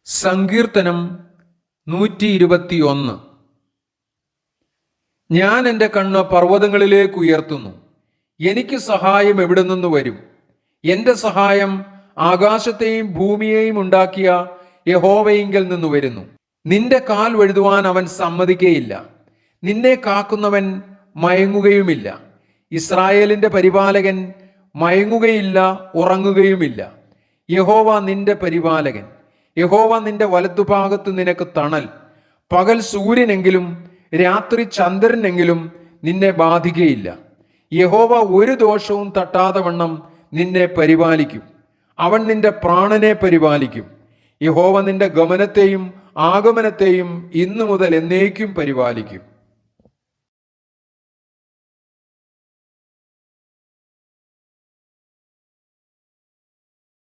സങ്കീർത്തനം 121. ഞാൻ എൻ്റെ കണ്ണ് പർവ്വതങ്ങളിലേക്ക് ഉയർത്തുന്നു. എനിക്ക് സഹായം എവിടെ നിന്ന് വരും? എൻ്റെ സഹായം ആകാശത്തെയും ഭൂമിയെയും ഉണ്ടാക്കിയ യഹോവയിങ്കൽ നിന്ന് വരുന്നു. നിന്റെ കാൽ വഴുതുവാൻ അവൻ സമ്മതിക്കുകയില്ല. നിന്നെ കാക്കുന്നവൻ മയങ്ങുകയുമില്ല. ഇസ്രായേലിന്റെ പരിപാലകൻ മയങ്ങുകയില്ല, ഉറങ്ങുകയുമില്ല. യഹോവ നിന്റെ പരിപാലകൻ. യഹോവ നിന്റെ വലത്തുഭാഗത്ത് നിനക്ക് തണൽ. പകൽ സൂര്യനെങ്കിലും രാത്രി ചന്ദ്രനെങ്കിലും നിന്നെ ബാധിക്കുകയില്ല. യഹോവ ഒരു ദോഷവും തട്ടാതെ വണ്ണം നിന്നെ പരിപാലിക്കും. അവൻ നിന്റെ പ്രാണനെ പരിപാലിക്കും. യഹോവ നിന്റെ ഗമനത്തെയും ആഗമനത്തെയും ഇന്നു മുതൽ എന്നേക്കും പരിപാലിക്കും.